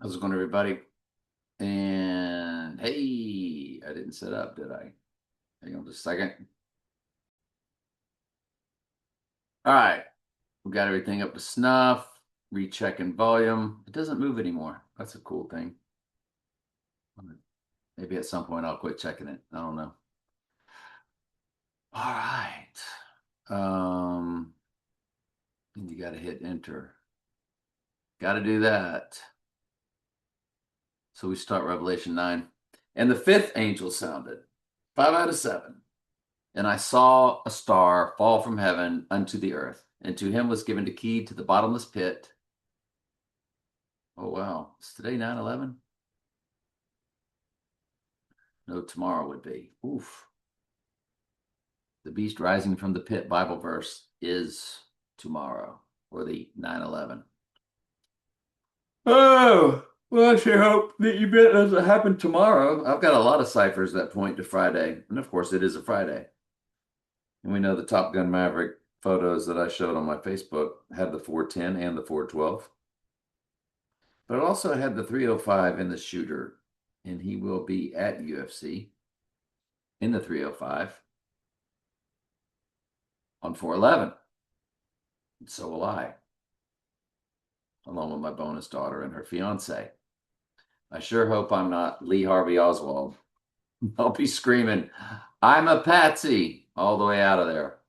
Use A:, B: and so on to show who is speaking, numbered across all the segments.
A: How's it going, everybody? And hey, I didn't set up, did I? Hang on just a second. All right, we got everything up to snuff, rechecking volume. It doesn't move anymore. That's a cool thing. Maybe at some point I'll quit checking it. I don't know. All right. Um, you got to hit enter. Got to do that. So we start Revelation 9. And the fifth angel sounded, 5 out of 7. And I saw a star fall from heaven unto the earth, and to him was given the key to the bottomless pit. Oh, wow. Is today 9/11? No, tomorrow would be. Oof. The beast rising from the pit Bible verse is tomorrow, or the 9/11. Oh, well, I sure hope the event doesn't happen tomorrow. I've got a lot of ciphers that point to Friday. And of course, it is a Friday. And we know the Top Gun Maverick photos that I showed on my Facebook had the 410 and the 412. But it also had the 305 in the shooter, and he will be at UFC in the 305 on 411. And so will I, along with my bonus daughter and her fiance. I sure hope I'm not Lee Harvey Oswald. I'll be screaming, "I'm a patsy," all the way out of there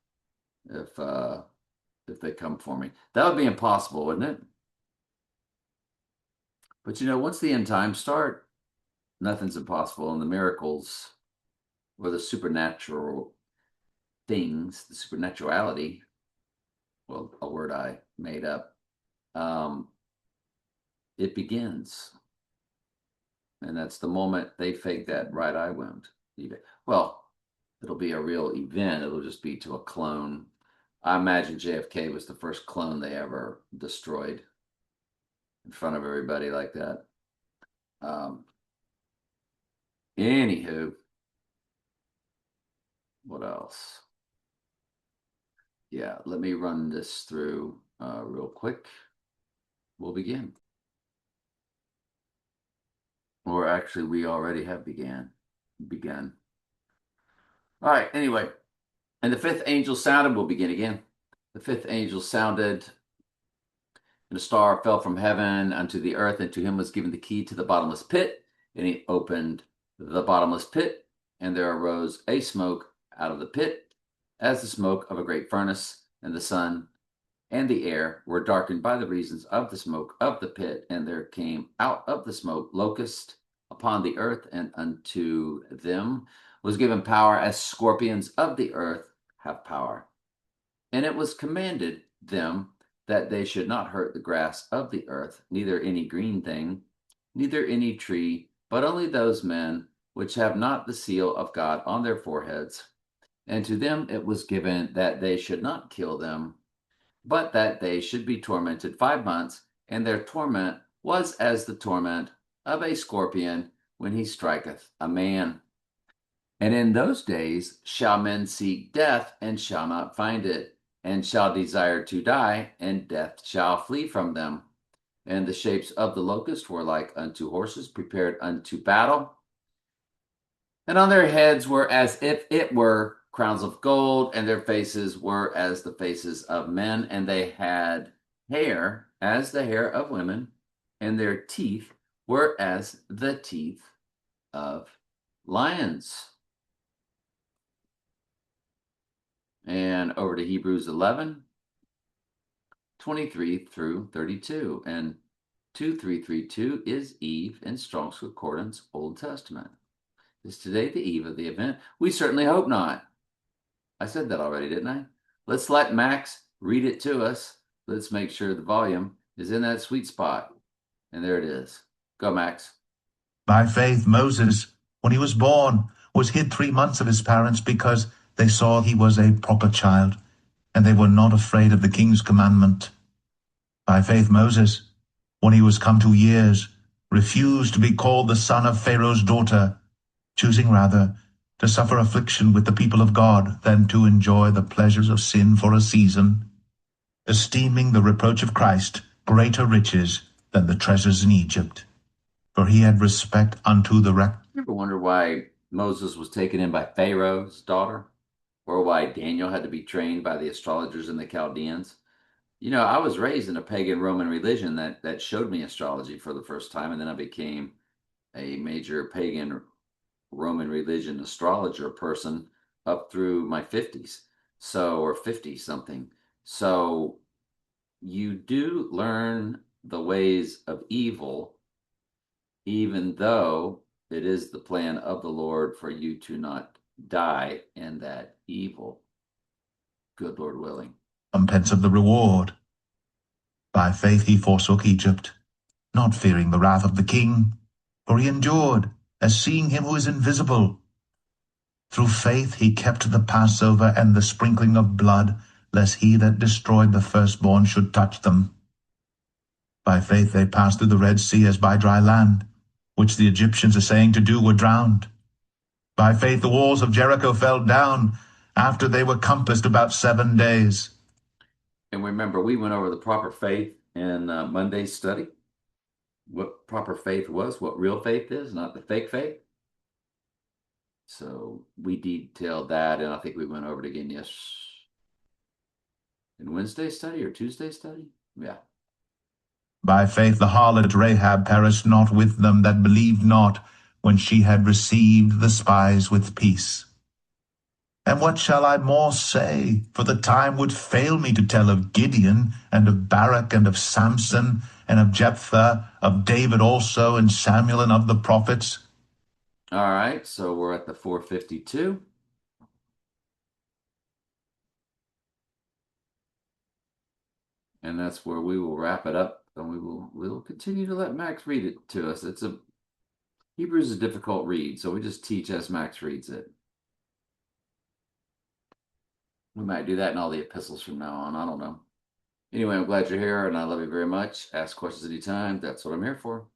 A: if they come for me. That would be impossible, wouldn't it? But once the end times start, nothing's impossible, and the miracles or the supernatural things, the supernaturality, well, a word I made up, it begins. And that's the moment they fake that right eye wound. Well, it'll be a real event. It'll just be to a clone. I imagine JFK was the first clone they ever destroyed in front of everybody like that. Anywho, what else? Yeah, let me run this through real quick. We'll begin. Or actually, we already have begun. All right, anyway. And the fifth angel sounded, we'll begin again. The fifth angel sounded, and a star fell from heaven unto the earth, and to him was given the key to the bottomless pit. And he opened the bottomless pit, and there arose a smoke out of the pit, as the smoke of a great furnace, and the sun and the air were darkened by the reasons of the smoke of the pit. And there came out of the smoke locusts upon the earth, and unto them was given power as scorpions of the earth have power. And it was commanded them that they should not hurt the grass of the earth, neither any green thing, neither any tree, but only those men which have not the seal of God on their foreheads. And to them it was given that they should not kill them, but that they should be tormented 5 months, and their torment was as the torment of a scorpion when he striketh a man. And in those days shall men seek death, and shall not find it, and shall desire to die, and death shall flee from them. And the shapes of the locust were like unto horses prepared unto battle. And on their heads were as if it were crowns of gold, and their faces were as the faces of men, and they had hair as the hair of women, and their teeth were as the teeth of lions. And over to Hebrews 11, 23 through 32. And 2332 is Eve in Strong's Concordance, Old Testament. Is today the eve of the event? We certainly hope not. I said that already, didn't I? Let's let Max read it to us. Let's make sure the volume is in that sweet spot. And there it is. Go, Max.
B: By faith, Moses, when he was born, was hid 3 months of his parents because they saw he was a proper child, and they were not afraid of the king's commandment. By faith, Moses, when he was come to years, refused to be called the son of Pharaoh's daughter, choosing rather to suffer affliction with the people of God than to enjoy the pleasures of sin for a season, esteeming the reproach of Christ greater riches than the treasures in Egypt, for he had respect unto the rect.
A: You ever wonder why Moses was taken in by Pharaoh's daughter, or why Daniel had to be trained by the astrologers and the Chaldeans? I was raised in a pagan Roman religion that showed me astrology for the first time, and then I became a major pagan Roman religion astrologer person up through my 50s. Or 50 something. So you do learn the ways of evil, even though it is the plan of the Lord for you to not die in that evil. Good Lord willing.
B: Recompense of the reward. By faith he forsook Egypt, not fearing the wrath of the king, for he endured, as seeing him who is invisible. Through faith he kept the Passover and the sprinkling of blood, lest he that destroyed the firstborn should touch them. By faith they passed through the Red Sea as by dry land, which the Egyptians assaying to do were drowned. By faith the walls of Jericho fell down, after they were compassed about 7 days.
A: And remember, we went over the proper faith in Monday's study. What proper faith was, what real faith is, not the fake faith. So we detailed that, and I think we went over it again in Wednesday's study or Tuesday's study. Yeah.
B: By faith the harlot Rahab perished not with them that believed not, when she had received the spies with peace. And what shall I more say? For the time would fail me to tell of Gideon, and of Barak, and of Samson, and of Jephthah, of David also, and Samuel, and of the prophets.
A: All right, so we're at the 452. And that's where we will wrap it up, and we'll continue to let Max read it to us. Hebrews is a difficult read, so we just teach as Max reads it. We might do that in all the epistles from now on. I don't know. Anyway, I'm glad you're here, and I love you very much. Ask questions anytime. That's what I'm here for.